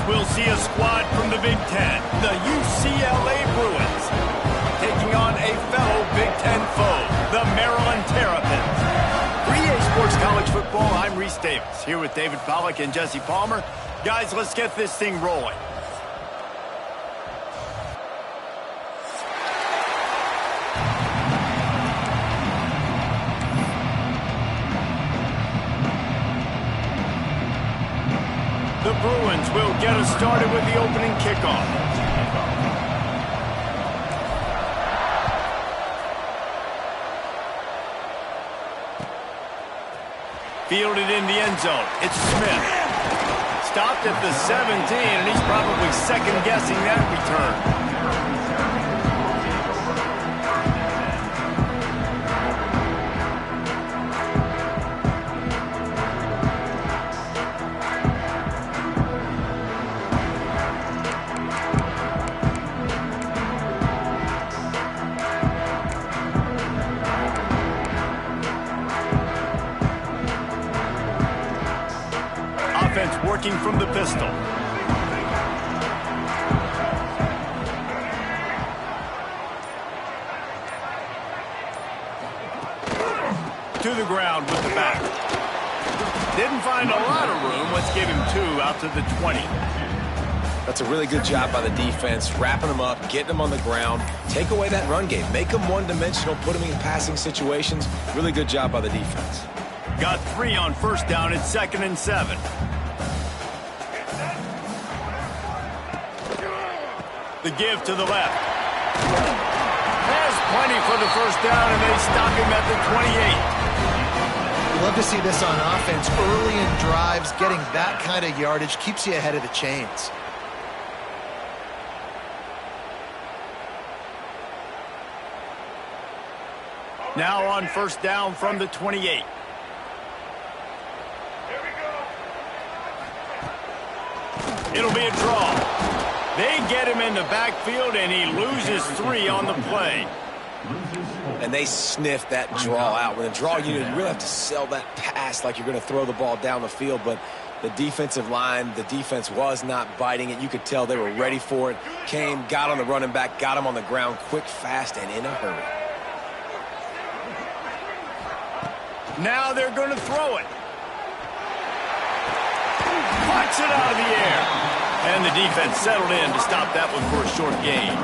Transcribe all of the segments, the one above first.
we'll see a squad from the Big Ten, the UCLA Bruins, taking on a fellow Big Ten foe, the Maryland Terrapins. For EA Sports College Football, I'm Reese Davis, here with David Pollack and Jesse Palmer. Guys, let's get this thing rolling. The Bruins will get us started with the opening kickoff. Fielded in the end zone. It's Smith. Stopped at the 17, and he's probably second-guessing that return. Working from the pistol. To the ground with the back. Didn't find a lot of room. Let's give him 2 out to the 20. That's a really good job by the defense, wrapping them up, getting them on the ground. Take away that run game. Make them one-dimensional, put them in passing situations. Really good job by the defense. Got 3 on first down. It's 2nd and 7. The give to the left. Has plenty for the first down, and they stop him at the 28. You love to see this on offense. Early in drives, getting that kind of yardage keeps you ahead of the chains. Now on first down from the 28. It'll be a draw. They get him in the backfield, and he loses 3 on the play. And they sniff that draw out. When a draw unit, you really have to sell that pass like you're going to throw the ball down the field. But the defensive line, the defense was not biting it. You could tell they were ready for it. Came, got on the running back, got him on the ground quick, fast, and in a hurry. Now they're going to throw it. Puts it out of the air. And the defense settled in to stop that one for a short gain.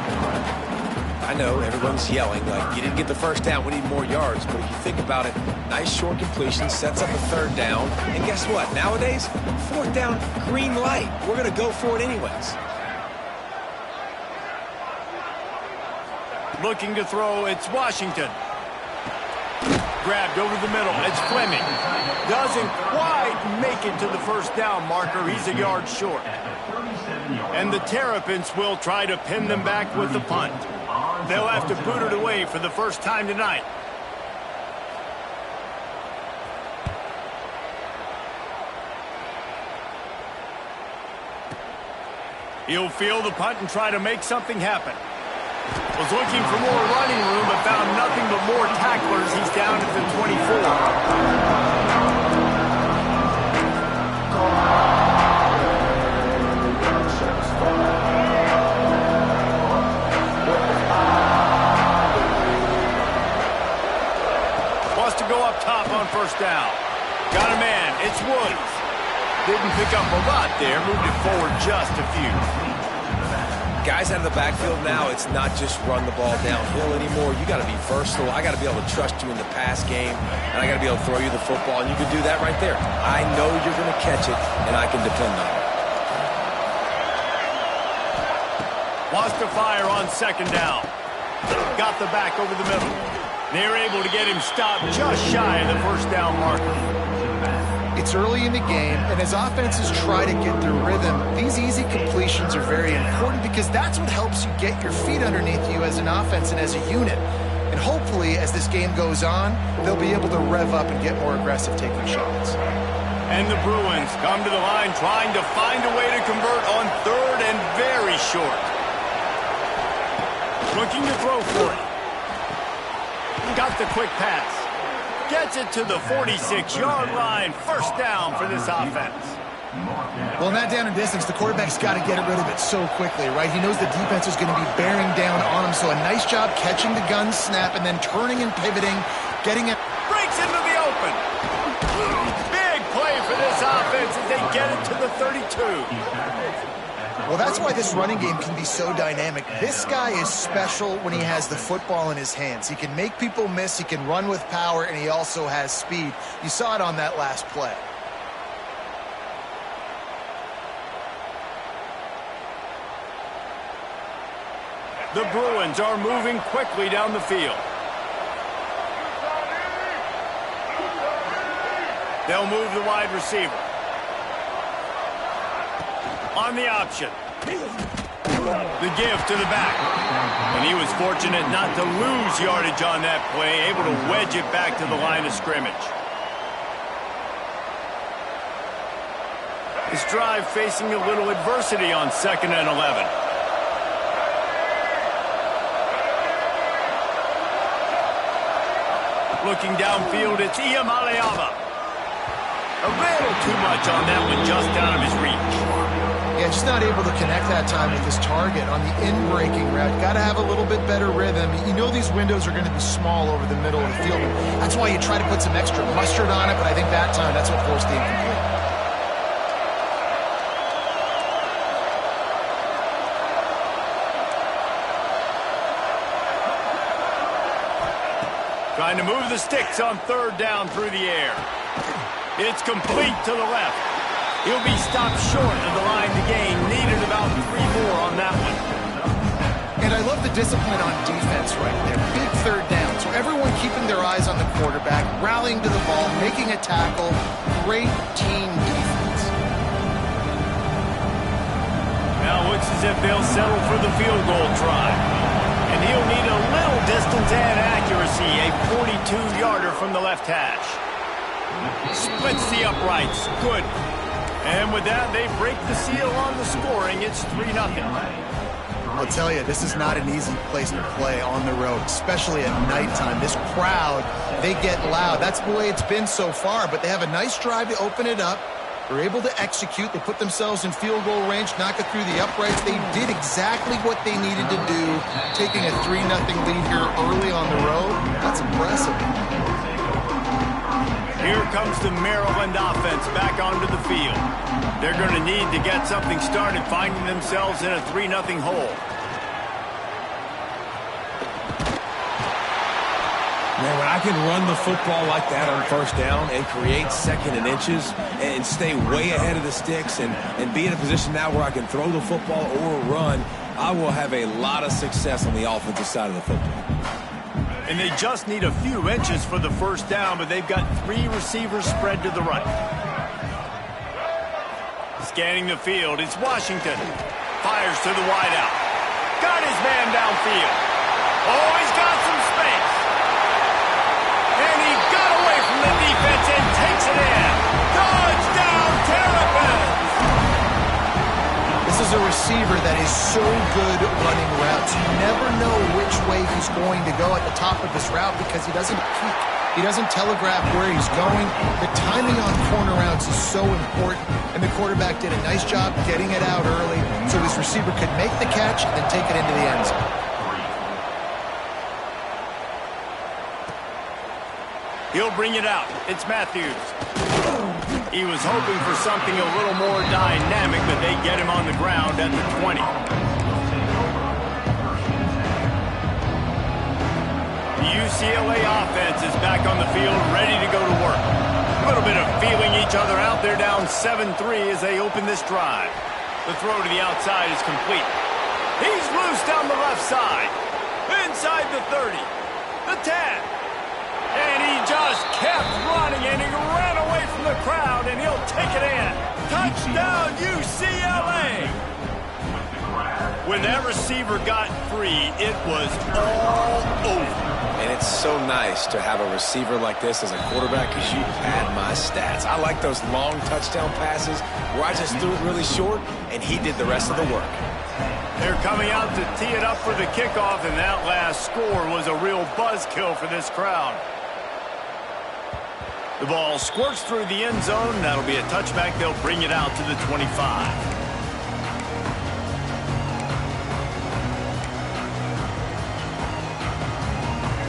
I know everyone's yelling like, you didn't get the first down, we need more yards. But if you think about it, nice short completion, sets up a 3rd down. And guess what? Nowadays, 4th down, green light. We're going to go for it anyways. Looking to throw, it's Washington. Grabbed over the middle, it's Fleming. Doesn't quite make it to the first down marker. He's a yard short. And the Terrapins will try to pin them back with the punt. They'll have to boot it away for the first time tonight. He'll field the punt and try to make something happen. Was looking for more running room, but found nothing but more tacklers. He's down at the 24. Wants to go up top on first down. Got a man. It's Woods. Didn't pick up a lot there. Moved it forward just a few. Guys out of the backfield now, it's not just run the ball downhill anymore. You got to be versatile. I got to be able to trust you in the pass game, and I got to be able to throw you the football, and you can do that right there. I know you're going to catch it, and I can depend on it. Wants to fire on 2nd down. Got the back over the middle. They're able to get him stopped just shy of the first down marker. It's early in the game, and as offenses try to get their rhythm, these easy completions are very important because that's what helps you get your feet underneath you as an offense and as a unit. And hopefully, as this game goes on, they'll be able to rev up and get more aggressive taking shots. And the Bruins come to the line trying to find a way to convert on 3rd and very short. Looking to throw for it. Got the quick pass. Gets it to the 46-yard line. First down for this offense. Well, in that down and distance, the quarterback's got to get rid of it so quickly, right? He knows the defense is going to be bearing down on him, so a nice job catching the gun snap and then turning and pivoting, getting it. Breaks into the open. Big play for this offense as they get it to the 32. Well, that's why this running game can be so dynamic. This guy is special when he has the football in his hands. He can make people miss, he can run with power, and he also has speed. You saw it on that last play. The Bruins are moving quickly down the field. They'll move the wide receiver. On the option. The give to the back. And he was fortunate not to lose yardage on that play, able to wedge it back to the line of scrimmage. This drive facing a little adversity on 2nd and 11. Looking downfield, it's Iamaleava. A little too much on that one, just out of his reach. Yeah, just not able to connect that time with his target on the in-breaking route. Got to have a little bit better rhythm. You know these windows are going to be small over the middle of the field. That's why you try to put some extra mustard on it, but I think that time that's what forced the incomplete. Trying to move the sticks on 3rd down through the air. It's complete to the left. He'll be stopped short of the line to gain. Needed about 3 more on that one. And I love the discipline on defense right there. Big 3rd down. So everyone keeping their eyes on the quarterback, rallying to the ball, making a tackle. Great team defense. Now it looks as if they'll settle for the field goal try. And he'll need a little distance and accuracy. A 42-yarder from the left hash. Splits the uprights. Good. And with that, they break the seal on the scoring. It's 3-0. I'll tell you, this is not an easy place to play on the road, especially at nighttime. This crowd, they get loud. That's the way it's been so far, but they have a nice drive to open it up. They're able to execute. They put themselves in field goal range, knock it through the uprights. They did exactly what they needed to do, taking a 3-0 lead here early on the road. That's impressive. Here comes the Maryland offense back onto the field. They're going to need to get something started, finding themselves in a 3-0 hole. Man, when I can run the football like that on 1st down and create 2nd and inches and stay way ahead of the sticks and be in a position now where I can throw the football or run, I will have a lot of success on the offensive side of the football. And they just need a few inches for the 1st down, but they've got 3 receivers spread to the right. Scanning the field, it's Washington. Fires to the wideout. Got his man downfield. Oh, he's got some space. And he got away from the defense and takes it in. Touchdown, Terrapins! This is a receiver that is so good running routes. You never know which way he's going to go at the top of his route because he doesn't peek. He doesn't telegraph where he's going. The timing on corner routes is so important, and the quarterback did a nice job getting it out early so his receiver could make the catch and then take it into the end zone. He'll bring it out. It's Matthews. He was hoping for something a little more dynamic, but they get him on the ground at the 20. The UCLA offense is back on the field, ready to go to work. A little bit of feeling each other out. They're down 7-3 as they open this drive. The throw to the outside is complete. He's loose down the left side. Inside the 30. The 10. And he just kept running, and he ran away from the crowd, and he'll take it in. Touchdown, UCLA! When that receiver got free, it was all over. And it's so nice to have a receiver like this as a quarterback because you pad my stats. I like those long touchdown passes where I just threw it really short, and he did the rest of the work. They're coming out to tee it up for the kickoff, and that last score was a real buzzkill for this crowd. The ball squirts through the end zone. That'll be a touchback. They'll bring it out to the 25.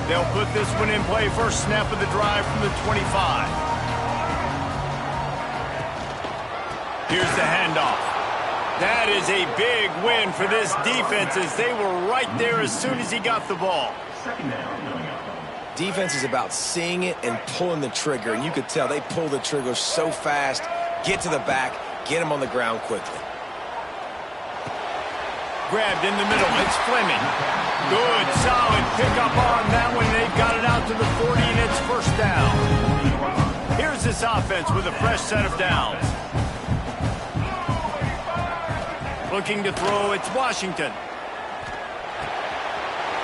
They'll put this one in play. First snap of the drive from the 25. Here's the handoff. That is a big win for this defense as they were right there as soon as he got the ball. Defense is about seeing it and pulling the trigger, and you could tell they pull the trigger so fast, get to the back, get him on the ground quickly. Grabbed in the middle. It's Fleming. Good, solid pickup on that one. They've got it out to the 40, and it's first down. Here's this offense with a fresh set of downs. Looking to throw, it's Washington.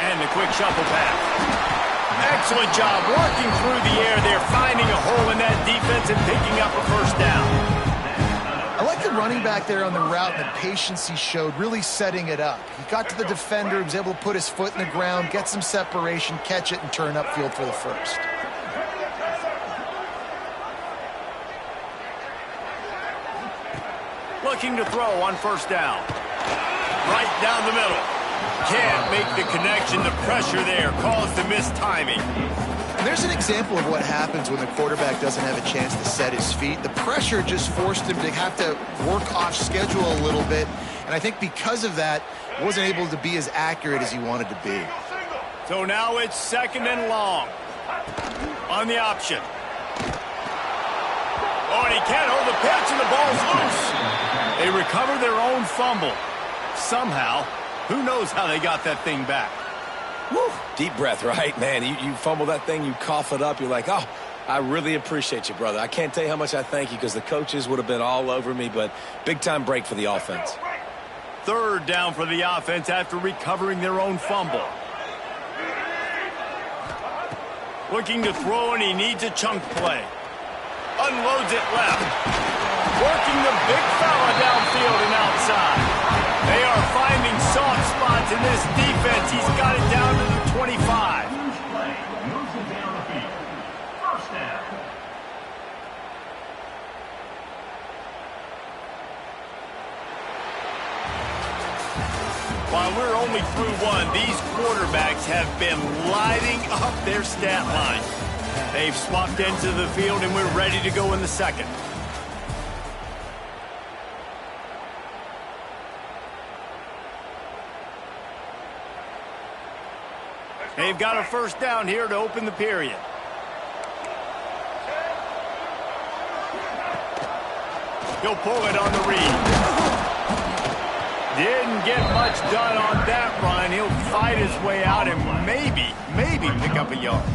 And the quick shuffle pass. Excellent job working through the air there, finding a hole in that defense and picking up a first down. I like the running back there on the route and the patience he showed, really setting it up. He got to the defender, he was able to put his foot in the ground, get some separation, catch it, and turn upfield for the first. Looking to throw on first down. Right down the middle. Can't make the connection. The pressure there caused the missed timing. And there's an example of what happens when the quarterback doesn't have a chance to set his feet. The pressure just forced him to have to work off schedule a little bit. And I think because of that, wasn't able to be as accurate as he wanted to be. So now it's second and long. On the option. Oh, and he can't hold the pitch, and the ball's loose. They recover their own fumble. Somehow, who knows how they got that thing back. Woo. Deep breath, right? Man, you fumble that thing, you cough it up, you're like, oh, I really appreciate you, brother. I can't tell you how much I thank you because the coaches would have been all over me, but big-time break for the offense. Third down for the offense after recovering their own fumble. Looking to throw, and he needs a chunk play. Unloads it left. Working the big fella downfield and outside. They are finding soft spots in this defense. He's got it down to the 25. While we're only through one, these quarterbacks have been lighting up their stat line. They've swapped into the field, and we're ready to go in the second. They've got a first down here to open the period. He'll pull it on the read. Didn't get much done on that run. He'll fight his way out and maybe pick up a yard.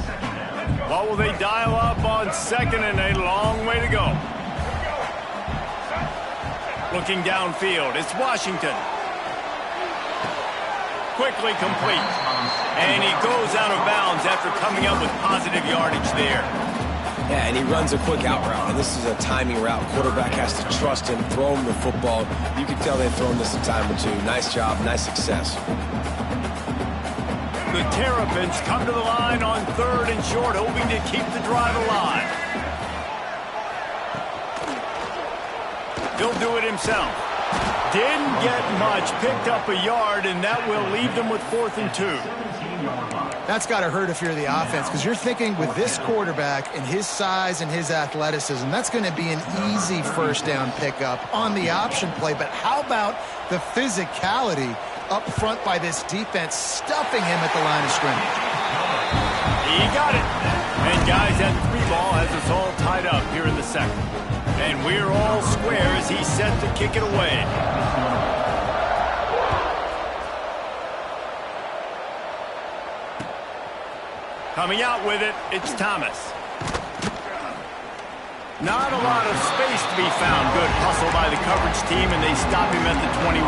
What will they dial up on second, and a long way to go? Looking downfield, it's Washington. Quickly complete. And he goes out of bounds after coming up with positive yardage there. Yeah, and he runs a quick out route, and this is a timing route. Quarterback has to trust him, throw him the football. You can tell they've thrown this a time or two. Nice job, nice success. The Terrapins come to the line on third and short, hoping to keep the drive alive. He'll do it himself. Didn't get much, picked up a yard, and that will leave them with 4th and 2. That's got to hurt if you're the offense, because you're thinking with this quarterback and his size and his athleticism, that's going to be an easy first down pickup on the option play. But how about the physicality up front by this defense, stuffing him at the line of scrimmage? He got it. And guys, that 3-ball has us all tied up here in the second. And we're all square as he's set to kick it away. Coming out with it, it's Thomas. Not a lot of space to be found. Good hustle by the coverage team, and they stop him at the 21.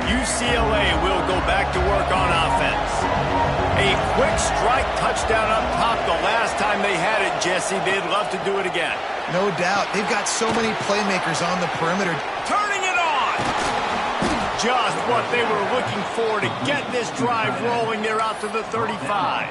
UCLA will go back to work on offense. A quick strike touchdown up top the last time they had it, Jesse. They'd love to do it again. No doubt. They've got so many playmakers on the perimeter. Turning it on! just what they were looking for to get this drive rolling there out to the 35.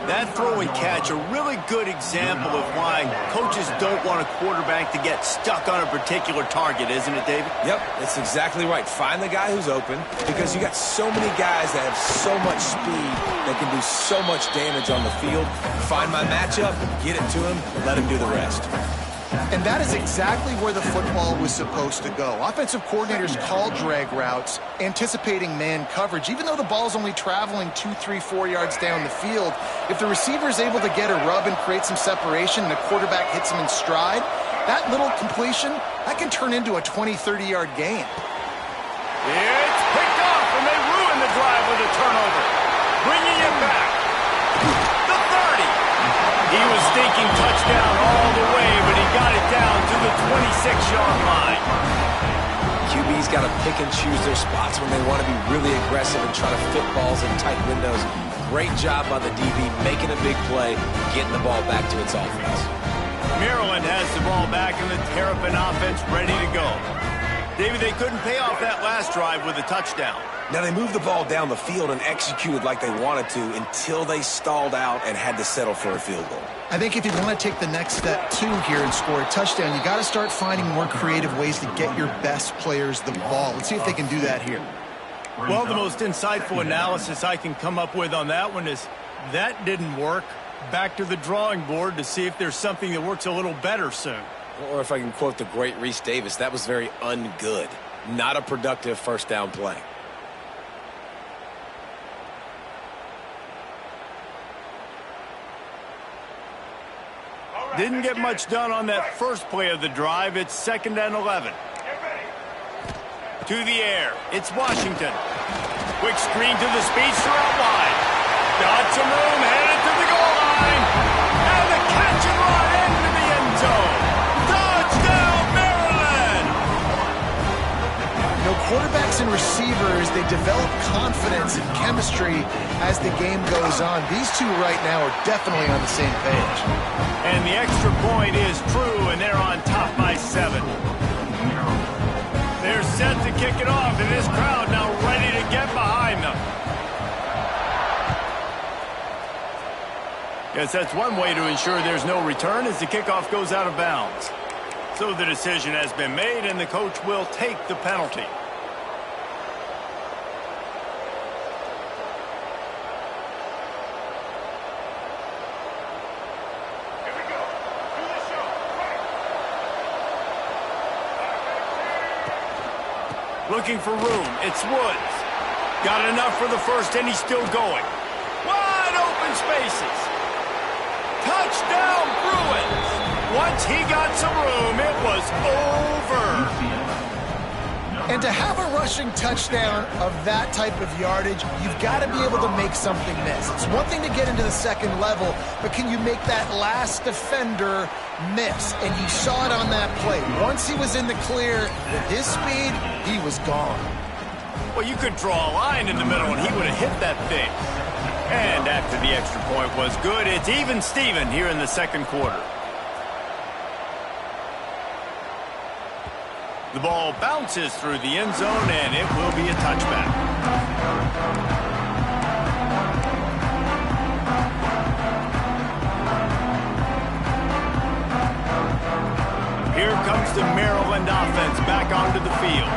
That throw and catch, a really good example of why coaches don't want a quarterback to get stuck on a particular target, isn't it, David? Yep, that's exactly right. Find the guy who's open, because you got so many guys that have so much speed that can do so much damage on the field. Find my matchup, get it to him, let him do the rest. And that is exactly where the football was supposed to go. Offensive coordinators call drag routes, anticipating man coverage. Even though the ball's only traveling 2, 3, 4 yards down the field, if the receiver is able to get a rub and create some separation and the quarterback hits him in stride, that little completion, that can turn into a 20, 30-yard gain. It's picked off, and they ruin the drive with a turnover. Bringing it back. The 30. He was thinking touchdown all the way, but he got it down to the 26-yard line. QB's got to pick and choose their spots when they want to be really aggressive and try to fit balls in tight windows. Great job by the DB making a big play, getting the ball back to its offense. Maryland has the ball back in the Terrapin offense ready to go. David, they couldn't pay off that last drive with a touchdown. Now, they moved the ball down the field and executed like they wanted to until they stalled out and had to settle for a field goal. I think if you want to take the next step, too, here and score a touchdown, you got to start finding more creative ways to get your best players the ball. Let's see if they can do that here. Well, the most insightful analysis I can come up with on that one is that didn't work. Back to the drawing board to see if there's something that works a little better soon. Or if I can quote the great Reese Davis, that was very ungood. Not a productive first down play. Didn't get much done on that first play of the drive. It's 2nd and 11. To the air. It's Washington. Quick screen to the speedster out wide. Got some room, headed to the goal line. And the catch and run into the end zone. Touchdown, Maryland! You know, quarterbacks and receivers, they develop confidence and chemistry as the game goes on. These two right now are definitely on the same page. And the extra point is true, and they're on top by 7. They're set to kick it off, and this crowd now ready to get behind them. Guess that's one way to ensure there's no return as the kickoff goes out of bounds. So the decision has been made, and the coach will take the penalty. Looking for room. It's Woods. Got enough for the first, and he's still going. Wide open spaces. Touchdown, Bruins. Once he got some room, it was over. And to have a rushing touchdown of that type of yardage, you've got to be able to make something miss. It's one thing to get into the second level, but can you make that last defender miss? And you saw it on that play. Once he was in the clear, with his speed, he was gone. Well, you could draw a line in the middle, and he would have hit that thing. And after the extra point was good, it's even Steven here in the second quarter. The ball bounces through the end zone, and it will be a touchback. Here comes the Maryland offense back onto the field.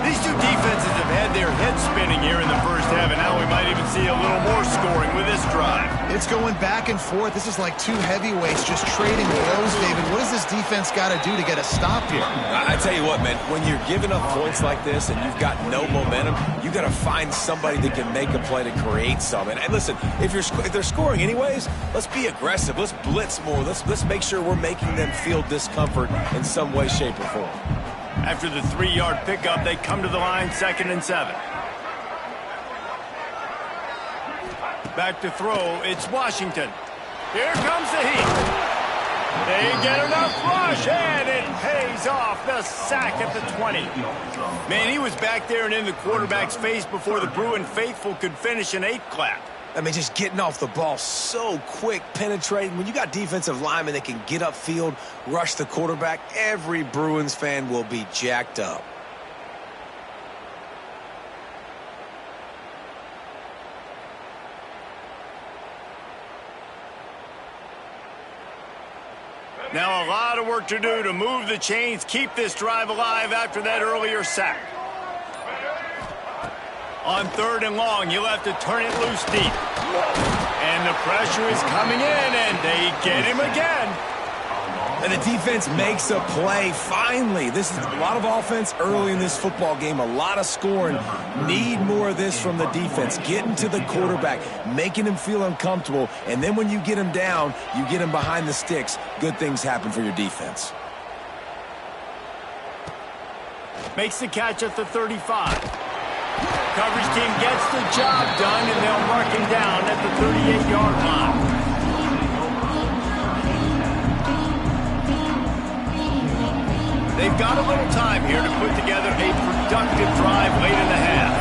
These two defenses have had their heads spinning here in the first half, and now we might even see a little more scoring with this drive. It's going back and forth. This is like two heavyweights just trading blows, David. What does this defense got to do to get a stop here? I tell you what, man, when you're giving up points like this and you've got no momentum, you got to find somebody that can make a play to create some. And listen, if they're scoring anyways, let's be aggressive. Let's blitz more. Let's make sure we're making them feel discomfort in some way, shape, or form. After the 3-yard pickup, they come to the line, 2nd and 7. Back to throw, it's Washington. Here comes the heat. They get enough rush, and it pays off. The sack at the 20. Man, he was back there and in the quarterback's face before the Bruin faithful could finish an 8-clap. I mean, just getting off the ball so quick, penetrating. When you got defensive linemen that can get upfield, rush the quarterback, every Bruins fan will be jacked up. Now a lot of work to do to move the chains, keep this drive alive after that earlier sack. On 3rd and long, you'll have to turn it loose deep. And the pressure is coming in, and they get him again. And the defense makes a play, finally. This is a lot of offense early in this football game, a lot of scoring. Need more of this from the defense. Getting to the quarterback, making him feel uncomfortable, and then when you get him down, you get him behind the sticks. Good things happen for your defense. Makes the catch at the 35. Coverage team gets the job done, and they'll mark him down at the 38-yard line. They've got a little time here to put together a productive drive late in the half.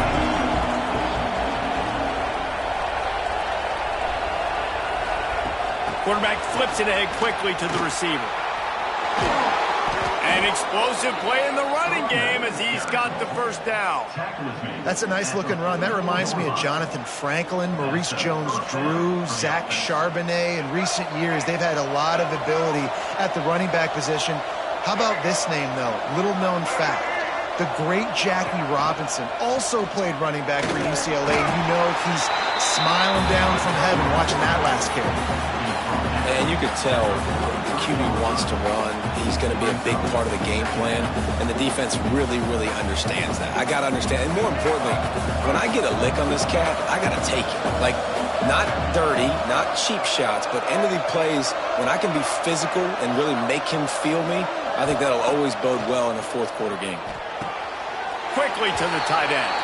Quarterback flips it ahead quickly to the receiver. An explosive play in the running game as he's got the first down. That's a nice-looking run. That reminds me of Jonathan Franklin, Maurice Jones-Drew, Zach Charbonnet. In recent years, they've had a lot of ability at the running back position. How about this name, though? Little-known fact. The great Jackie Robinson also played running back for UCLA. You know he's smiling down from heaven watching that last carry. And you could tell the QB wants to run. He's going to be a big part of the game plan, and the defense really, really understands that. I got to understand, and more importantly, when I get a lick on this cat, I got to take it. Like, not dirty, not cheap shots, but end of the plays, when I can be physical and really make him feel me, I think that'll always bode well in a fourth quarter game. Quickly to the tight end.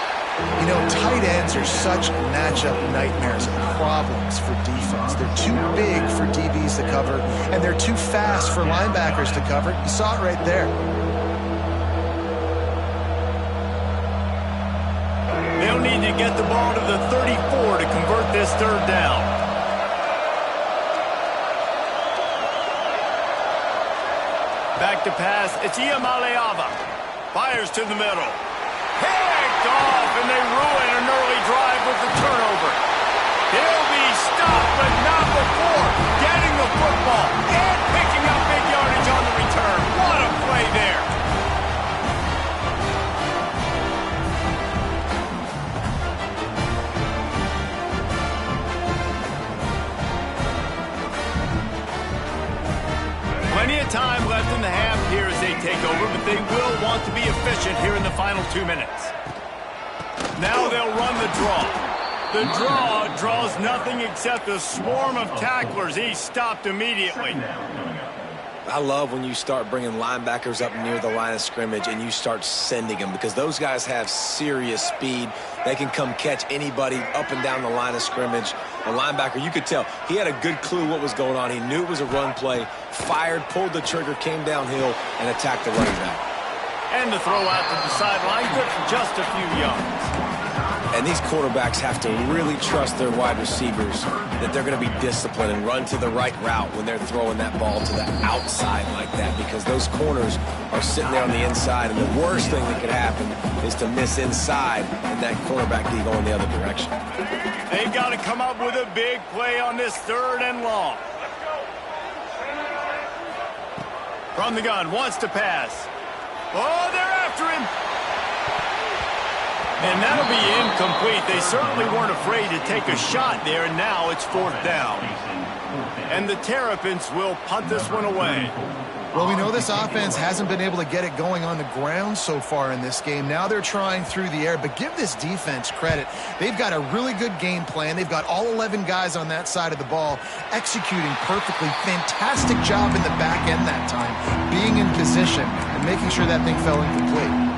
You know, tight ends are such matchup nightmares and problems for defense. They're too big for DBs to cover, and they're too fast for linebackers to cover. You saw it right there. They'll need to get the ball to the 34 to convert this 3rd down. Back to pass. It's Iamaleava. Fires to the middle. Picked off, and they ruin an early drive with the turnover. He'll be stopped, but not before getting the football and picking up big yardage on the return. What a play there. Plenty of time left in the half here as they take over, but they will want to be efficient here in the final 2 minutes. Now they'll run the draw. The draw draws nothing except a swarm of tacklers. He's stopped immediately. I love when you start bringing linebackers up near the line of scrimmage and you start sending them, because those guys have serious speed. They can come catch anybody up and down the line of scrimmage. A linebacker, you could tell, he had a good clue what was going on. He knew it was a run play, fired, pulled the trigger, came downhill, and attacked the running back. And the throw out to the sideline, good for just a few yards. And these quarterbacks have to really trust their wide receivers that they're going to be disciplined and run to the right route when they're throwing that ball to the outside like that, because those corners are sitting there on the inside, and the worst thing that could happen is to miss inside and that quarterback be going the other direction. They've got to come up with a big play on this 3rd and long. From the gun, wants to pass. Oh, they're after him. And that'll be incomplete. They certainly weren't afraid to take a shot there, and now it's 4th down. And the Terrapins will punt this one away. Well, we know this offense hasn't been able to get it going on the ground so far in this game. Now they're trying through the air, but give this defense credit. They've got a really good game plan. They've got all 11 guys on that side of the ball executing perfectly. Fantastic job in the back end that time, being in position and making sure that thing fell incomplete.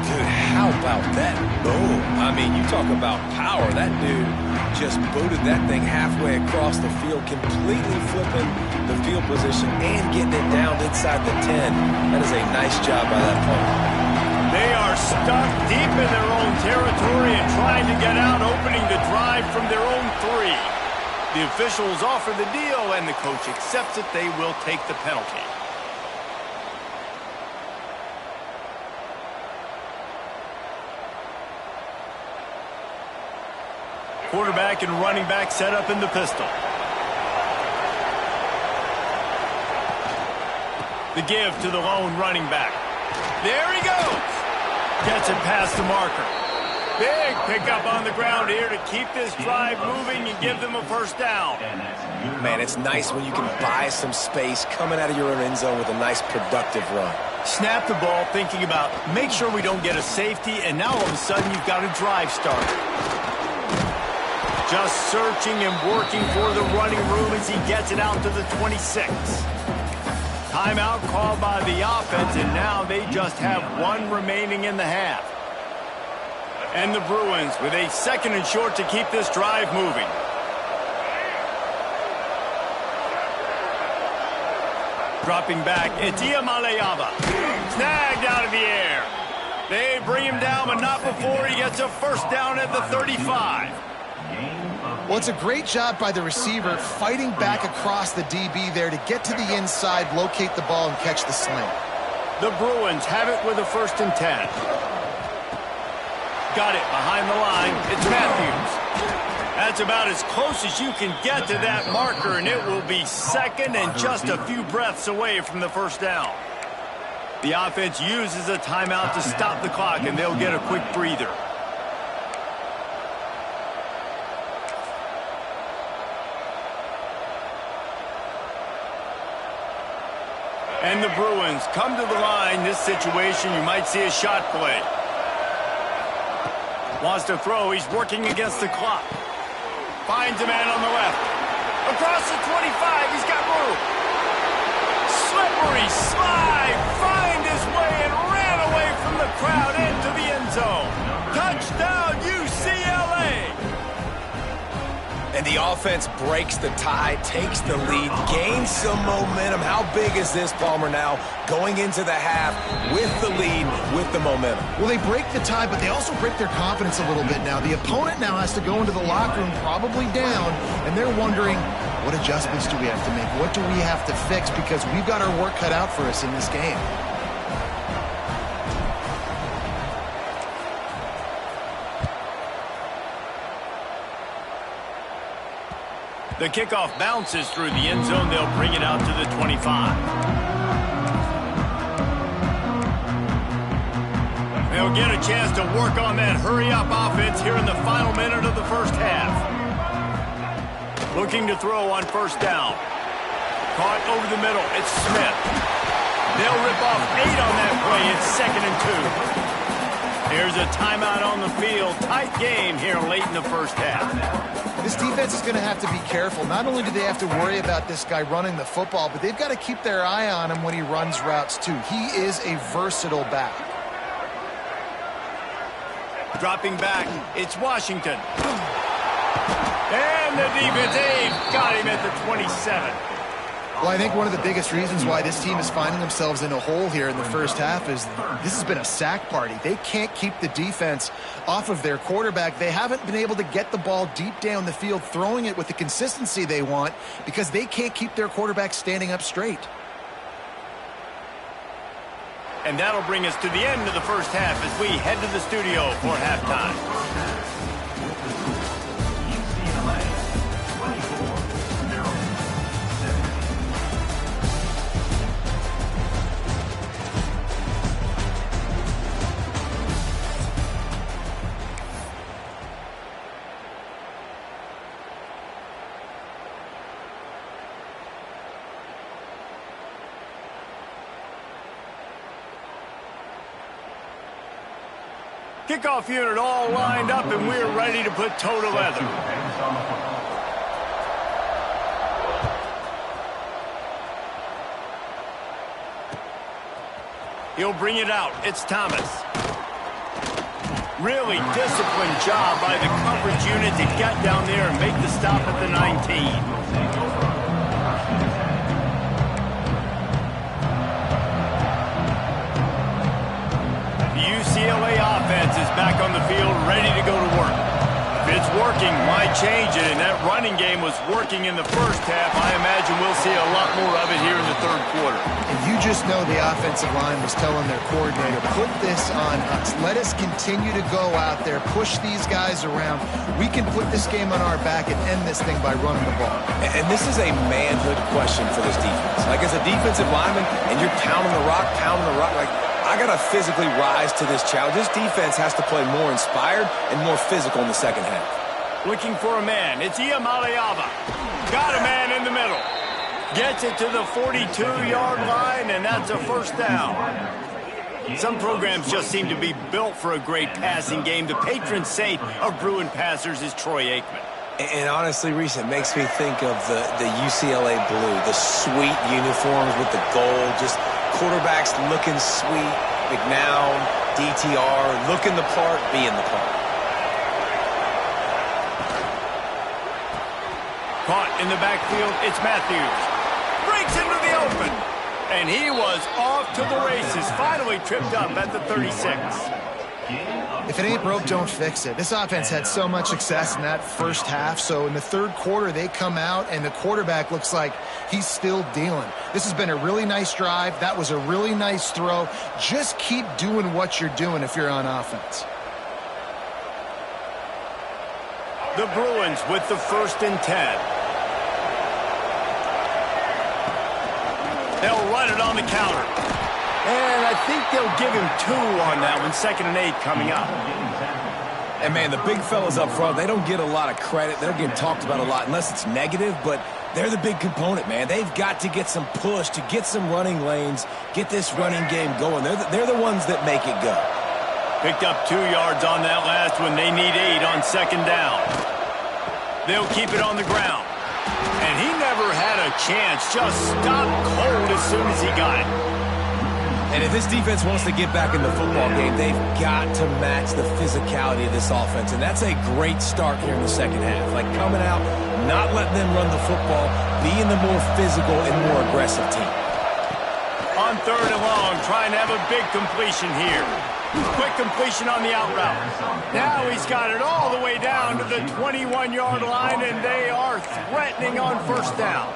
Dude, how about that boom? I mean, you talk about power. That dude just booted that thing halfway across the field, completely flipping the field position and getting it down inside the 10. That is a nice job by that player. They are stuck deep in their own territory and trying to get out, opening the drive from their own 3. The officials offer the deal, and the coach accepts it. They will take the penalty. Quarterback and running back set up in the pistol. The give to the lone running back. There he goes. Gets it past the marker. Big pickup on the ground here to keep this drive moving and give them a first down. Man, it's nice when you can buy some space coming out of your own end zone with a nice productive run. Snap the ball thinking about make sure we don't get a safety, and now all of a sudden you've got a drive started. Just searching and working for the running room as he gets it out to the 26. Timeout called by the offense, and now they just have one remaining in the half. And the Bruins with a second and short to keep this drive moving. Dropping back, it's Iamaleava. Snagged out of the air. They bring him down, but not before he gets a first down at the 35. Well, it's a great job by the receiver fighting back across the DB there to get to the inside, locate the ball, and catch the slant. The Bruins have it with a 1st and 10. Got it behind the line. It's Matthews. That's about as close as you can get to that marker, and it will be second and just a few breaths away from the first down. The offense uses a timeout to stop the clock, and they'll get a quick breather. And the Bruins come to the line. This situation, you might see a shot play. Wants to throw. He's working against the clock. Finds a man on the left. Across the 25. He's got room. Slippery slide. Find his way and ran away from the crowd into the end zone. Touchdown, UCLA. And the offense breaks the tie, takes the lead, gains some momentum. How big is this, Palmer, now going into the half with the lead, with the momentum? Well, they break the tie, but they also break their confidence a little bit now. The opponent now has to go into the locker room probably down, and they're wondering, what adjustments do we have to make? What do we have to fix? Because we've got our work cut out for us in this game. The kickoff bounces through the end zone. They'll bring it out to the 25. They'll get a chance to work on that hurry-up offense here in the final minute of the first half. Looking to throw on first down. Caught over the middle. It's Smith. They'll rip off 8 on that play. It's 2nd and 2. Here's a timeout on the field. Tight game here late in the first half. This defense is going to have to be careful. Not only do they have to worry about this guy running the football, but they've got to keep their eye on him when he runs routes too. He is a versatile back. Dropping back, it's Washington. And the defense got him at the 27. Well, I think one of the biggest reasons why this team is finding themselves in a hole here in the first half is this has been a sack party. They can't keep the defense off of their quarterback. They haven't been able to get the ball deep down the field, throwing it with the consistency they want because they can't keep their quarterback standing up straight. And that'll bring us to the end of the first half as we head to the studio for halftime. Kickoff unit all lined up, and we're ready to put toe to leather. He'll bring it out. It's Thomas. Really disciplined job by the coverage unit to get down there and make the stop at the 19. UCLA offense is back on the field, ready to go to work. If it's working, why change it? And that running game was working in the first half. I imagine we'll see a lot more of it here in the third quarter. And you just know the offensive line was telling their coordinator, put this on us. Let us continue to go out there, push these guys around. We can put this game on our back and end this thing by running the ball. And this is a manhood question for this defense. Like, as a defensive lineman, and you're pounding the rock, like, I got to physically rise to this challenge. This defense has to play more inspired and more physical in the second half. Looking for a man. It's Iamaleava. Got a man in the middle. Gets it to the 42-yard line, and that's a first down. Some programs just seem to be built for a great passing game. The patron saint of Bruin passers is Troy Aikman. And honestly, Reese, it makes me think of the UCLA blue, the sweet uniforms with the gold, just quarterbacks looking sweet, McNown, DTR, looking the part, being the part. Caught in the backfield, it's Matthews. Breaks into the open. And he was off to the races. Finally tripped up at the 36. If it ain't broke, don't fix it. This offense had so much success in that first half, so in the third quarter they come out and the quarterback looks like he's still dealing. This has been a really nice drive. That was a really nice throw. Just keep doing what you're doing if you're on offense. The Bruins with the 1st and 10. They'll run it on the counter. And I think they'll give him 2 on that one. 2nd and 8 coming up. And, man, the big fellas up front, they don't get a lot of credit. They don't get talked about a lot unless it's negative, but they're the big component, man. They've got to get some push, to get some running lanes, get this running game going. They're the ones that make it go. Picked up 2 yards on that last one. They need 8 on 2nd down. They'll keep it on the ground. And he never had a chance. Just stopped cold as soon as he got it. And if this defense wants to get back in the football game, they've got to match the physicality of this offense. And that's a great start here in the second half. Like, coming out, not letting them run the football, being the more physical and more aggressive team. On 3rd and long, trying to have a big completion here. Quick completion on the out route. Now he's got it all the way down to the 21-yard line, and they are threatening on 1st down.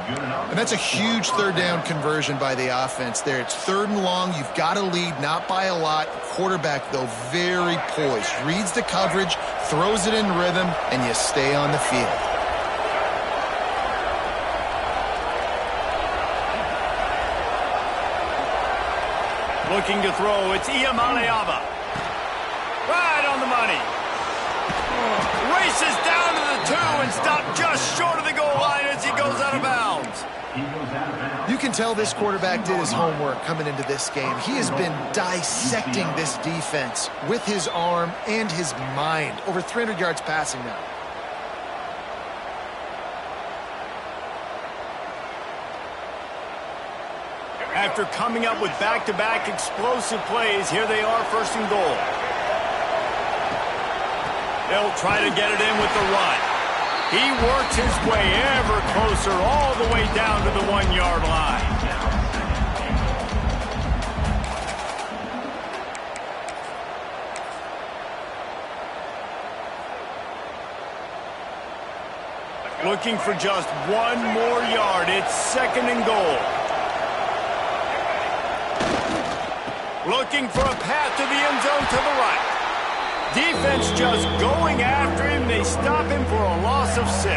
And that's a huge 3rd down conversion by the offense there. It's 3rd and long. You've got to lead, not by a lot. Quarterback, though, very poised. Reads the coverage, throws it in rhythm, and you stay on the field. Looking to throw, it's Iamaleava. Right on the money. Races down to the 2 and stopped just short of the goal line as he goes out of bounds. You can tell this quarterback did his homework coming into this game. He has been dissecting this defense with his arm and his mind. Over 300 yards passing now. After coming up with back-to-back explosive plays, here they are, 1st and goal. They'll try to get it in with the run. He works his way ever closer all the way down to the 1-yard line. Looking for just 1 more yard. It's 2nd and goal. Looking for a path to the end zone to the right. Defense just going after him. They stop him for a loss of 6.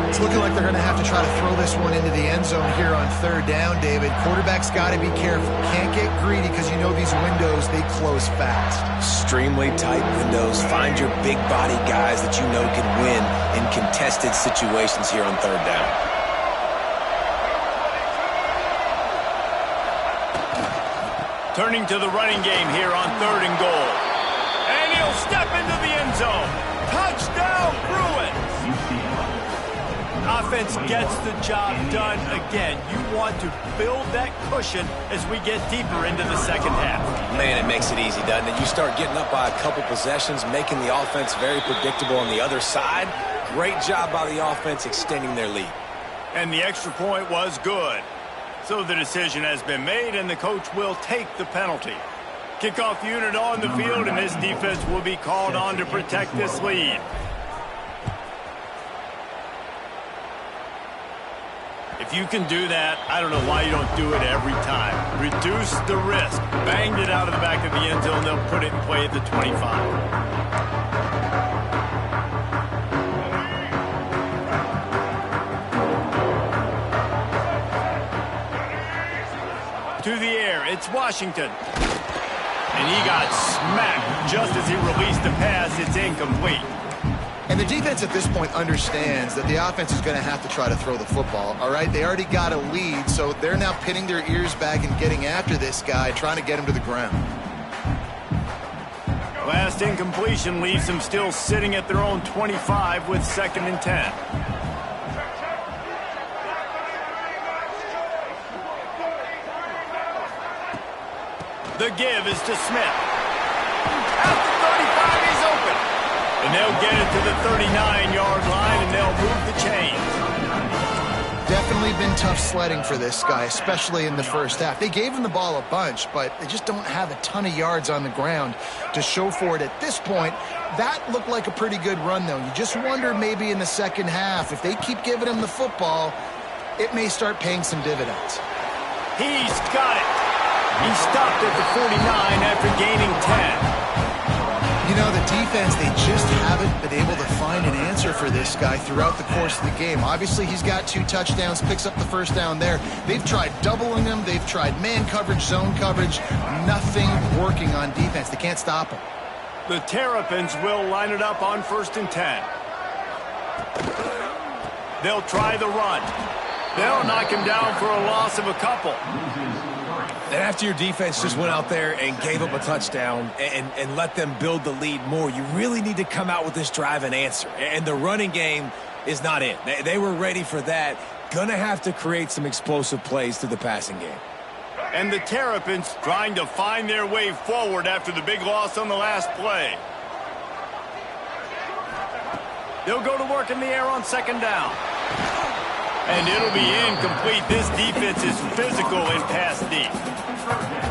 It's looking like they're going to have to try to throw this one into the end zone here on 3rd down, David. Quarterback's got to be careful. Can't get greedy because you know these windows, they close fast. Extremely tight windows. Find your big body guys that you know can win in contested situations here on 3rd down. Turning to the running game here on 3rd and goal. And he'll step into the end zone. Touchdown, Bruins! Offense gets the job done again. You want to build that cushion as we get deeper into the second half. Man, it makes it easy, doesn't it? You start getting up by a couple possessions, making the offense very predictable on the other side. Great job by the offense extending their lead. And the extra point was good. So the decision has been made, and the coach will take the penalty. Kickoff unit on the field, and this defense will be called on to protect this lead. If If you can do that, I don't know why you don't do it every time. Reduce the risk. Banged it out of the back of the end zone. They'll put it in play at the 25. To the air, it's Washington. And he got smacked just as he released the pass. It's incomplete. And the defense at this point understands that the offense is going to have to try to throw the football, all right? They already got a lead, so they're now pinning their ears back and getting after this guy, trying to get him to the ground. Last incompletion leaves them still sitting at their own 25 with 2nd and 10. The give is to Smith. At the 35, he's open. And they'll get it to the 39-yard line, and they'll move the chains. Definitely been tough sledding for this guy, especially in the first half. They gave him the ball a bunch, but they just don't have a ton of yards on the ground to show for it at this point. That looked like a pretty good run, though. You just wonder maybe in the second half, if they keep giving him the football, it may start paying some dividends. He's got it. He stopped at the 49 after gaining 10. You know, the defense, they just haven't been able to find an answer for this guy throughout the course of the game. Obviously, he's got 2 touchdowns, picks up the first down there. They've tried doubling him. They've tried man coverage, zone coverage. Nothing working on defense. They can't stop him. The Terrapins will line it up on 1st and 10. They'll try the run. They'll knock him down for a loss of a couple. And after your defense just went out there and gave up a touchdown and let them build the lead more, you really need to come out with this drive and answer. And the running game is not it. They were ready for that. Gonna have to create some explosive plays through the passing game. And the Terrapins trying to find their way forward after the big loss on the last play. They'll go to work in the air on 2nd down. And it'll be incomplete. This defense is physical in pass deep.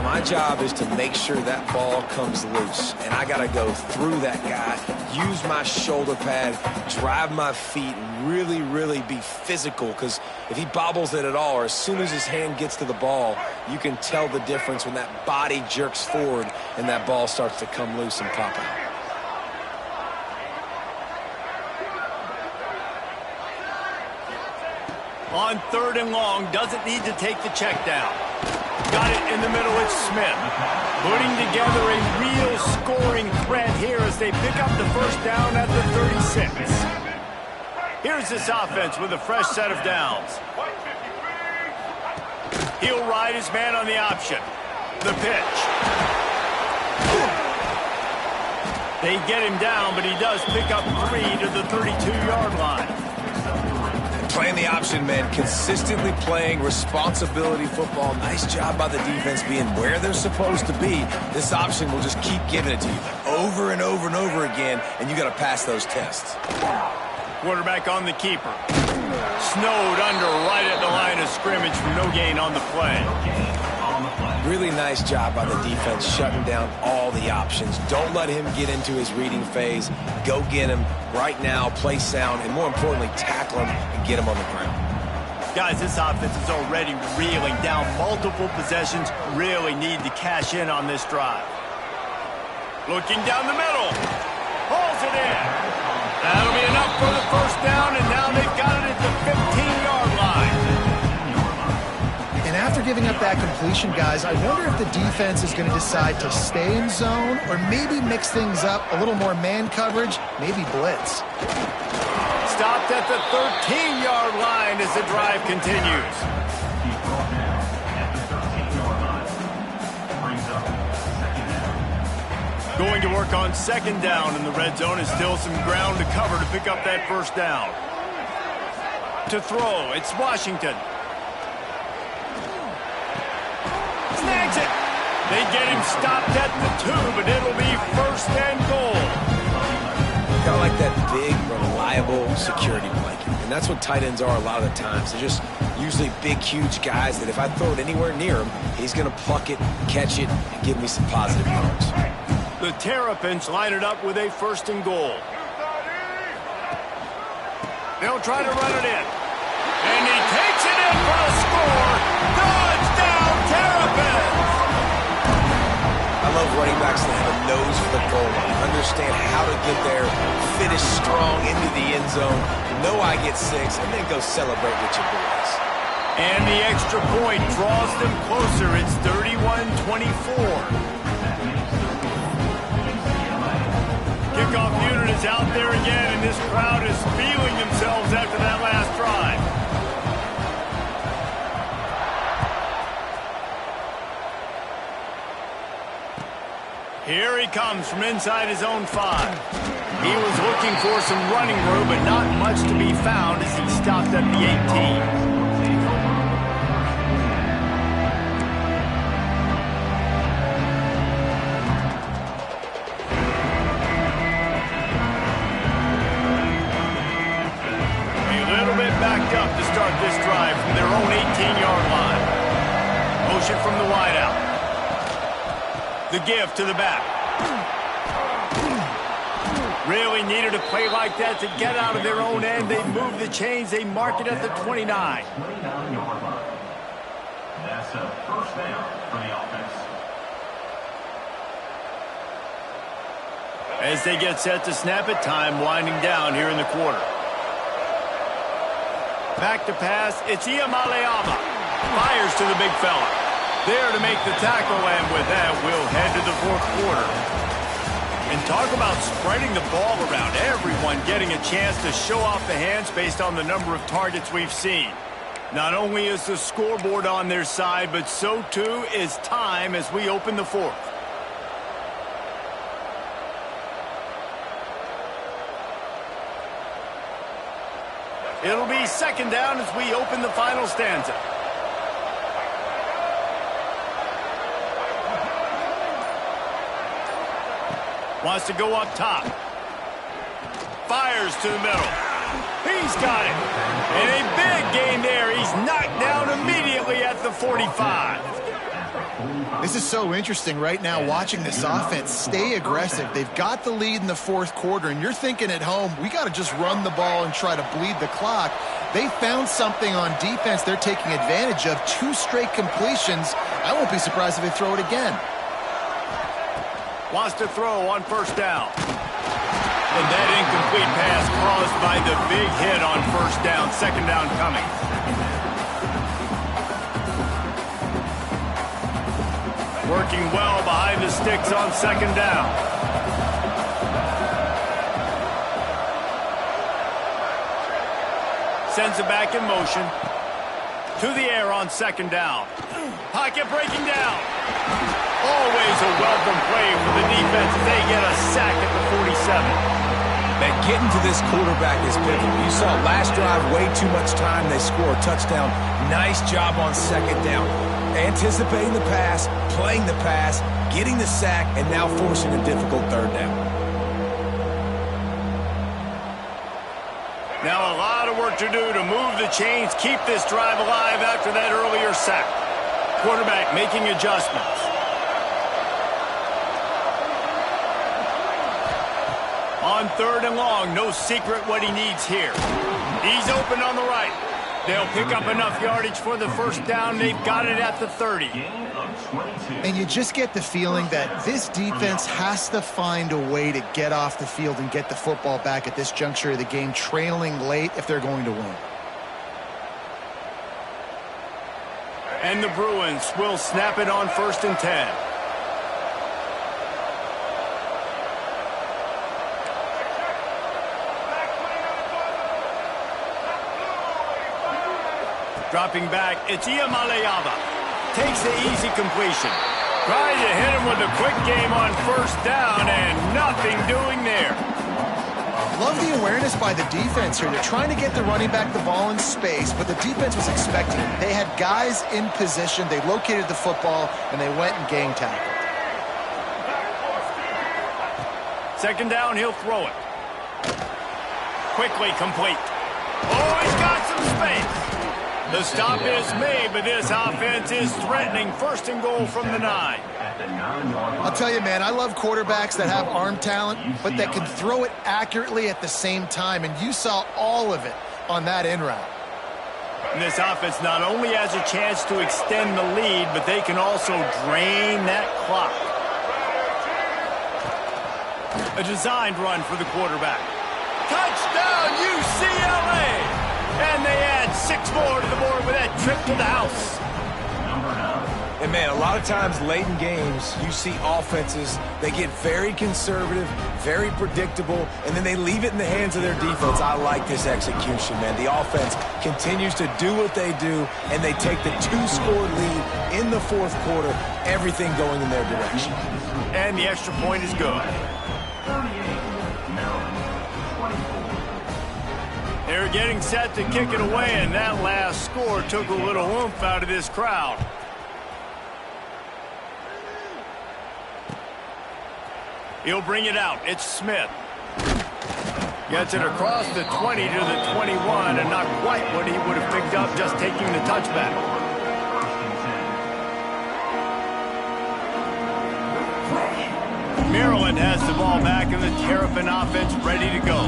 My job is to make sure that ball comes loose. And I got to go through that guy, use my shoulder pad, drive my feet, and really, really be physical. Because if he bobbles it at all, or as soon as his hand gets to the ball, you can tell the difference when that body jerks forward and that ball starts to come loose and pop out. On 3rd and long, doesn't need to take the check down. Got it in the middle, it's Smith. Putting together a real scoring threat here as they pick up the first down at the 36. Here's this offense with a fresh set of downs. He'll ride his man on the option. The pitch. They get him down, but he does pick up 3 to the 32-yard line. Playing the option, man, consistently playing responsibility football. Nice job by the defense being where they're supposed to be. This option will just keep giving it to you over and over and over again, and you got to pass those tests. Quarterback on the keeper. Snowed under right at the line of scrimmage for no gain on the play. Really nice job by the defense shutting down all the options. Don't let him get into his reading phase. Go get him right now, play sound, and more importantly, tackle him and get him on the ground. Guys, this offense is already reeling down multiple possessions. Really need to cash in on this drive. Looking down the middle. Pulls it in. That'll be enough for the first down, and now they've got it at the 15-yard line. And after giving up that completion, guys, I wonder if the defense is going to decide to stay in zone or maybe mix things up, a little more man coverage, maybe blitz. Stopped at the 13-yard line as the drive continues. Going to work on 2nd down in the red zone is still some ground to cover to pick up that first down. To throw, it's Washington. Snags it. They get him stopped at the 2, but it'll be 1st and goal. Kind of like that big, reliable security blanket. And that's what tight ends are a lot of the times. They're just usually big, huge guys that if I throw it anywhere near him, he's going to pluck it, catch it, and give me some positive yards. The Terrapins line it up with a 1st and goal. They'll try to run it in. And he takes it in for love running backs that have a nose for the goal line. Understand how to get there, finish strong into the end zone, know I get 6, and then go celebrate with your boys. And the extra point draws them closer. It's 31-24. Kickoff unit is out there again, and this crowd is feeling themselves after that last drive. Here he comes from inside his own 5. He was looking for some running room, but not much to be found as he stopped at the 18. Backed up to start this drive from their own 18-yard line. Motion from the wideout. The give to the back. Really needed a play like that to get out of their own end. They move the chains. They mark it at the 29. That's a first down for the offense. As they get set to snap it, time winding down here in the quarter. Back to pass, it's Iamaleava. Fires to the big fella. There to make the tackle, and with that, we'll head to the fourth quarter. And talk about spreading the ball around. Everyone getting a chance to show off the hands based on the number of targets we've seen. Not only is the scoreboard on their side, but so too is time as we open the fourth. It'll be second down as we open the final stanza. Wants to go up top. Fires to the middle. He's got it. And a big gain there. He's knocked down immediately at the 45. This is so interesting right now, watching this offense stay aggressive. They've got the lead in the fourth quarter, and you're thinking at home, we got to just run the ball and try to bleed the clock. They found something on defense they're taking advantage of. 2 straight completions. I won't be surprised if they throw it again. Wants to throw on first down. And that incomplete pass caused by the big hit on first down. Second down coming. Working well behind the sticks on second down. Sends it back in motion. To the air on second down. Pocket breaking down. Always a welcome play for the defense as they get a sack at the 47. Man, getting to this quarterback is pivotal. You saw last drive, way too much time. They score a touchdown. Nice job on second down. Anticipating the pass, playing the pass, getting the sack, and now forcing a difficult third down. Now a lot of work to do to move the chains, keep this drive alive after that earlier sack. Quarterback making adjustments. On third and long, no secret what he needs here. He's open on the right. They'll pick up enough yardage for the first down. They've got it at the 30. And you just get the feeling that this defense has to find a way to get off the field and get the football back at this juncture of the game, trailing late if they're going to win. And the Bruins will snap it on first and 10. Dropping back, it's Iamaleava. Takes the easy completion. Tries to hit him with a quick game on first down, and nothing doing there. Love the awareness by the defense here. They're trying to get the running back the ball in space, but the defense was expecting it. They had guys in position. They located the football, and they went and gang tackled. Second down, he'll throw it. Quickly complete. Oh, he's got some space. The stop is made, but this offense is threatening. First and goal from the 9. I'll tell you, man, I love quarterbacks that have arm talent, but that can throw it accurately at the same time, and you saw all of it on that in route. And this offense not only has a chance to extend the lead, but they can also drain that clock. A designed run for the quarterback. Touchdown, UCLA! And they add 6 more to the board with that trip to the house. And, man, a lot of times late in games, you see offenses, they get very conservative, very predictable, and then they leave it in the hands of their defense. I like this execution, man. The offense continues to do what they do, and they take the 2-score lead in the fourth quarter, everything going in their direction. And the extra point is good. 38, Maryland, 24. They're getting set to kick it away, and that last score took a little oomph out of this crowd. He'll bring it out. It's Smith. Gets it across the 20 to the 21, and not quite what he would have picked up just taking the touchback. Maryland has the ball back, and the Terrapin offense ready to go.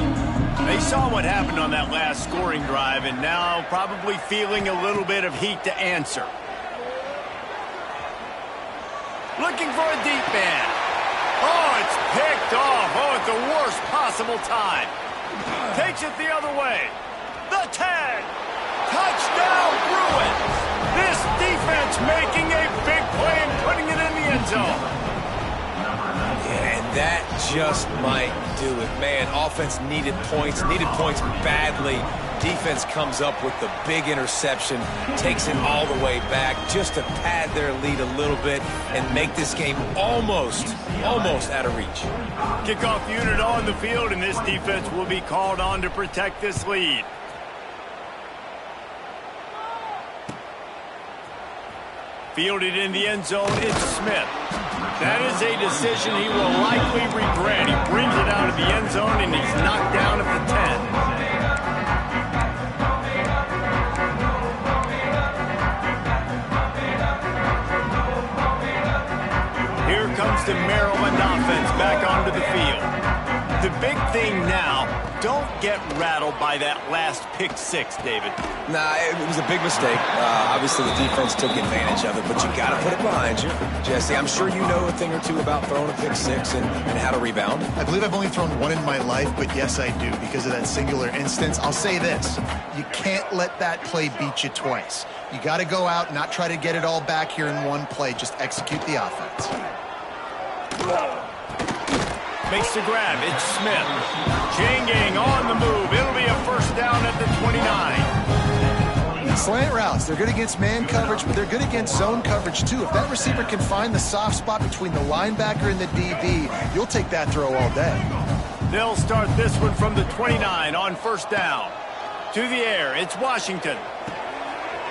They saw what happened on that last scoring drive, and now probably feeling a little bit of heat to answer. Looking for a deep man. Oh, it's picked off. Oh, at the worst possible time. Takes it the other way. The 10. Touchdown, Bruins. This defense making a big play and putting it in the end zone. Yeah, and that just might do it. Man, offense needed points badly. Defense comes up with the big interception, takes it all the way back just to pad their lead a little bit and make this game almost out of reach. Kickoff unit on the field, and this defense will be called on to protect this lead. Fielded in the end zone, it's Smith. That is a decision he will likely regret. He brings it out of the end zone, and he's knocked down at the 10. Here comes the Maryland offense back onto the field. The big thing now, don't get rattled by that last pick 6, David. Nah, it was a big mistake. Obviously, the defense took advantage of it, but you got to put it behind you. Jesse, I'm sure you know a thing or two about throwing a pick 6 and how to rebound. I believe I've only thrown one in my life, but yes, I do, because of that singular instance. I'll say this. You can't let that play beat you twice. You got to go out and not try to get it all back here in one play. Just execute the offense. Makes the grab. It's Smith. Chain gang on the move. It'll be a first down at the 29. Slant routes. They're good against man coverage, but they're good against zone coverage, too. If that receiver can find the soft spot between the linebacker and the DB, you'll take that throw all day. They'll start this one from the 29 on first down. To the air. It's Washington.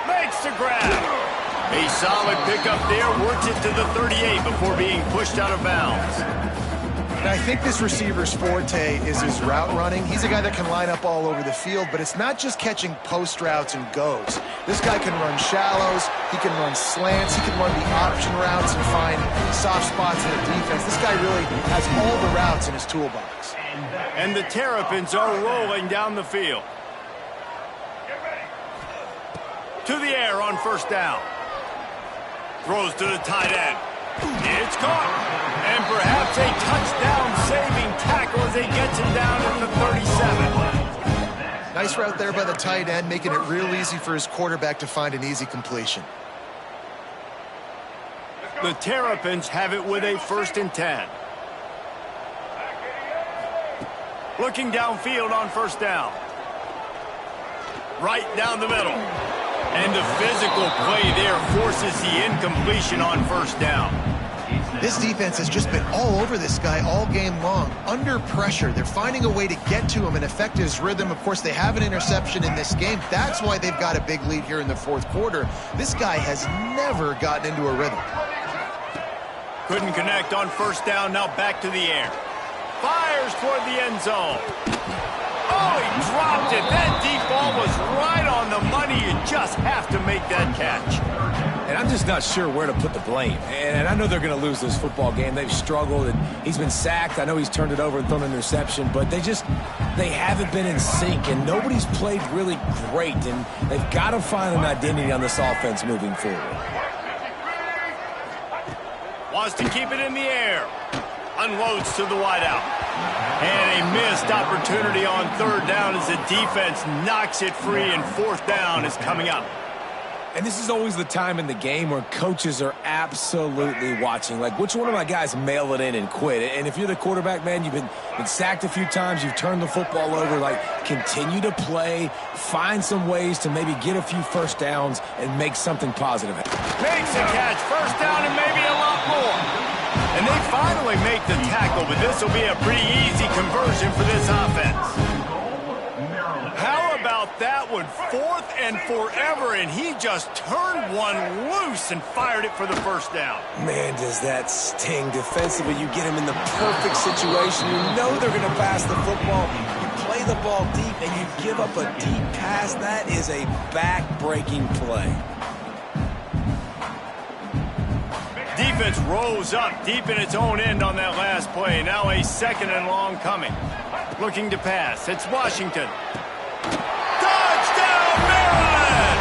Makes the grab. A solid pickup there. Works it to the 38 before being pushed out of bounds. And I think this receiver's forte is his route running. He's a guy that can line up all over the field, but it's not just catching post routes and goes. This guy can run shallows, he can run slants, he can run the option routes and find soft spots in the defense. This guy really has all the routes in his toolbox. And the Terrapins are rolling down the field. To the air on first down. Throws to the tight end. It's caught. And perhaps a touchdown-saving tackle as he gets him down at the 37. Nice route there by the tight end, making it real easy for his quarterback to find an easy completion. The Terrapins have it with a 1st and 10. Looking downfield on first down. Right down the middle. And the physical play there forces the incompletion on first down. This defense has just been all over this guy all game long. Under pressure, they're finding a way to get to him and affect his rhythm. Of course, they have an interception in this game. That's why they've got a big lead here in the fourth quarter. This guy has never gotten into a rhythm. Couldn't connect on first down, now back to the air. Fires toward the end zone. Oh, he dropped it. That deep ball was right on the money. You just have to make that catch. And I'm just not sure where to put the blame. And I know they're going to lose this football game. They've struggled, and he's been sacked. I know he's turned it over and thrown an interception, but they haven't been in sync, and nobody's played really great, and they've got to find an identity on this offense moving forward. Wants to keep it in the air. Unloads to the wideout. And a missed opportunity on third down as the defense knocks it free, and fourth down is coming up. And this is always the time in the game where coaches are absolutely watching. Like, which one of my guys mail it in and quit? And if you're the quarterback, man, you've been sacked a few times, you've turned the football over, like, continue to play, find some ways to maybe get a few first downs and make something positive. Makes a catch, first down, and maybe a lot more. And they finally make the tackle, but this will be a pretty easy conversion for this offense. How about that one? Fourth and forever, and he just turned one loose and fired it for the first down. Man, does that sting defensively. You get him in the perfect situation. You know they're going to pass the football. You play the ball deep, and you give up a deep pass. That is a back-breaking play. Defense rose up deep in its own end on that last play. Now a second and long coming. Looking to pass. It's Washington. Touchdown, Maryland!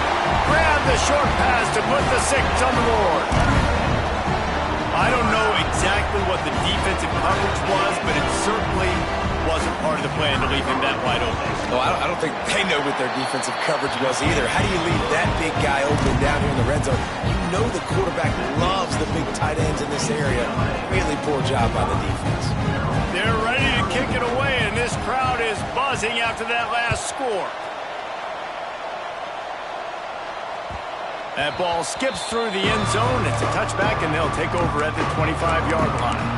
Grab the short pass to put the 6 on the board. I don't know exactly what the defensive coverage was, but it certainly wasn't part of the plan to leave him that wide open. Well, I don't think they know what their defensive coverage was either. How do you leave that big guy open down here in the red zone? You know the quarterback loves the big tight ends in this area. Really poor job by the defense. They're ready to kick it away, and this crowd is buzzing after that last score. That ball skips through the end zone. It's a touchback, and they'll take over at the 25-yard line.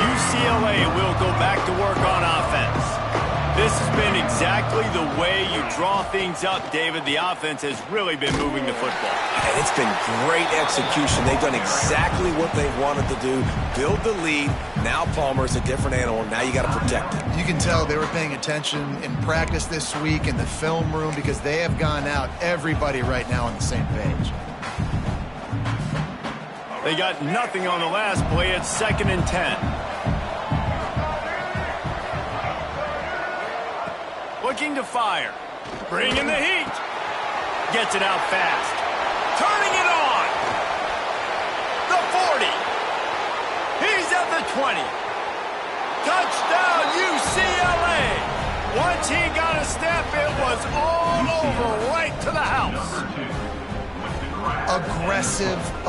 UCLA will go back to work on offense. This has been exactly the way you draw things up, David. The offense has really been moving the football. And it's been great execution. They've done exactly what they wanted to do. Build the lead. Now Palmer's a different animal. Now you got to protect it. You can tell they were paying attention in practice this week in the film room because they have gone out, everybody right now on the same page. They got nothing on the last play. It's 2nd and 10. Looking to fire. Bringing the heat. Gets it out fast. Turning it on. The 40. He's at the 20. Touchdown, UCLA. Once he got a step, it was all over right to the house.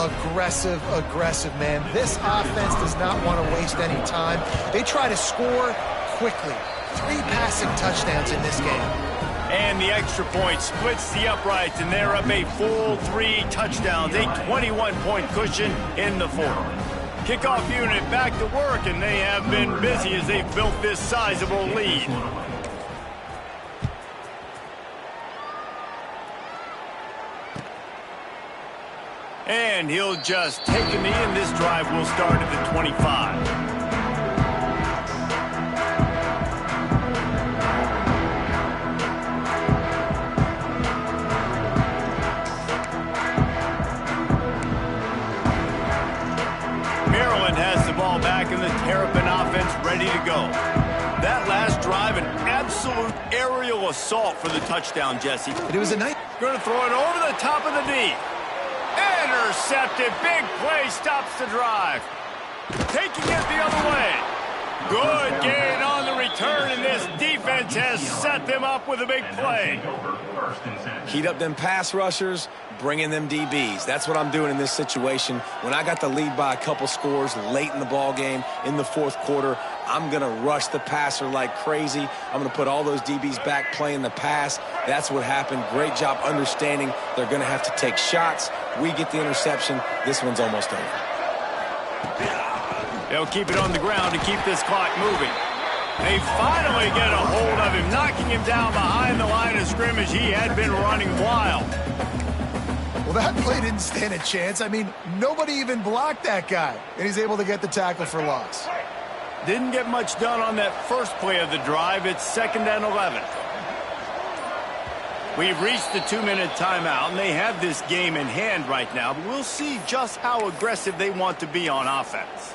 Aggressive, man. This offense does not want to waste any time. They try to score quickly. 3 passing touchdowns in this game. And the extra point splits the uprights, and they're up a full 3 touchdowns, a 21-point cushion in the fourth. Kickoff unit back to work, and they have been busy as they've built this sizable lead. And he'll just take a knee, and this drive will start at the 25. Has the ball back in the Terrapin offense ready to go. That last drive, an absolute aerial assault for the touchdown, Jesse. It was a nice... Going to throw it over the top of the knee. Intercepted. Big play stops the drive. Taking it the other way. Good gain on the return, and this defense has set them up with a big play. Heat up them pass rushers, bring in them DBs. That's what I'm doing in this situation. When I got the lead by a couple scores late in the ball game, in the fourth quarter, I'm going to rush the passer like crazy. I'm going to put all those DBs back playing the pass. That's what happened. Great job understanding they're going to have to take shots. We get the interception. This one's almost over. They'll keep it on the ground to keep this clock moving. They finally get a hold of him, knocking him down behind the line of scrimmage. He had been running wild. Well, that play didn't stand a chance. I mean, nobody even blocked that guy, and he's able to get the tackle for loss. Didn't get much done on that first play of the drive. It's 2nd and 11. We've reached the 2-minute timeout, and they have this game in hand right now, but we'll see just how aggressive they want to be on offense.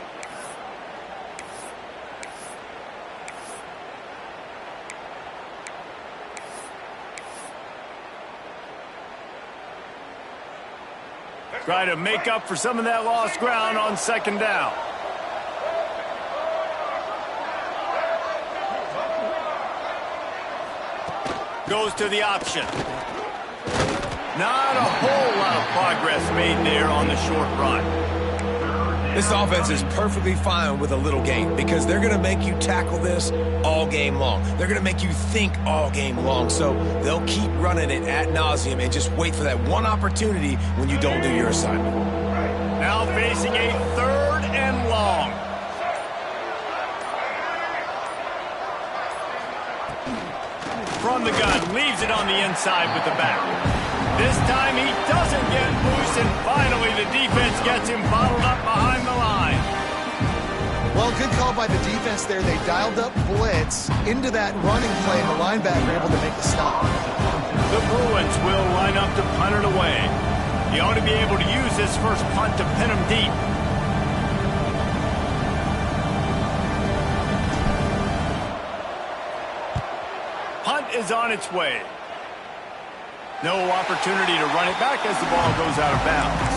Try to make up for some of that lost ground on second down. Goes to the option. Not a whole lot of progress made there on the short run. This offense is perfectly fine with a little gain because they're going to make you tackle this all game long. They're going to make you think all game long. So they'll keep running it ad nauseum and just wait for that one opportunity when you don't do your assignment. Now facing a 3rd and long. From the gun, leaves it on the inside with the back. This time he doesn't get loose, and finally the defense gets him bottled up behind the line. Well, good call by the defense there. They dialed up blitz into that running play, and the linebacker able to make the stop. The Bruins will line up to punt it away. He ought to be able to use this first punt to pin him deep. Punt is on its way. No opportunity to run it back as the ball goes out of bounds.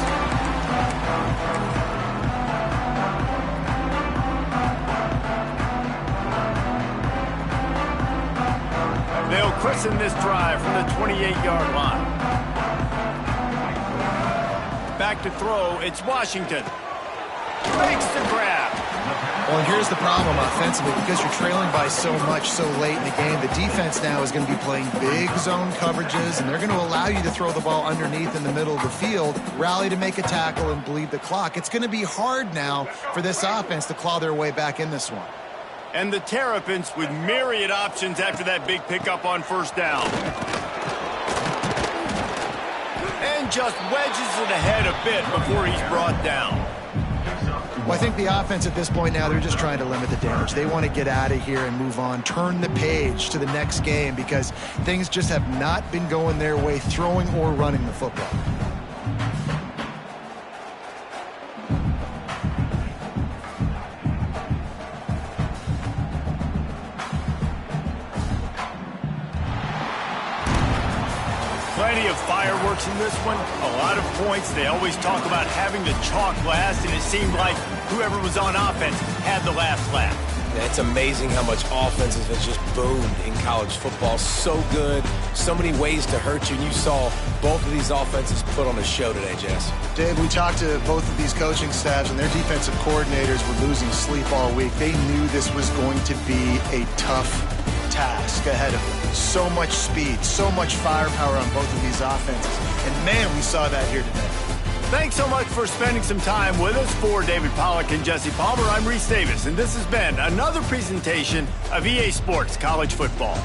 They'll christen this drive from the 28-yard line. Back to throw, it's Washington. Makes the grab. Well, and here's the problem offensively. Because you're trailing by so much so late in the game, the defense now is going to be playing big zone coverages, and they're going to allow you to throw the ball underneath in the middle of the field, rally to make a tackle, and bleed the clock. It's going to be hard now for this offense to claw their way back in this one. And the Terrapins with myriad options after that big pickup on first down. And just wedges it ahead a bit before he's brought down. Well, I think the offense at this point now, they're just trying to limit the damage. They want to get out of here and move on, turn the page to the next game because things just have not been going their way, throwing or running the football. Plenty of fireworks in this one, a lot of points. They always talk about having the chalk last, and it seemed like whoever was on offense had the last laugh. Yeah, it's amazing how much offenses have just boomed in college football. So good, so many ways to hurt you, and you saw both of these offenses put on a show today, Jess. Dave, we talked to both of these coaching staffs, and their defensive coordinators were losing sleep all week. They knew this was going to be a tough task ahead of them. So much speed, so much firepower on both of these offenses. And man, we saw that here today. Thanks so much for spending some time with us. For David Pollack and Jesse Palmer, I'm Reese Davis, and this has been another presentation of EA Sports College Football.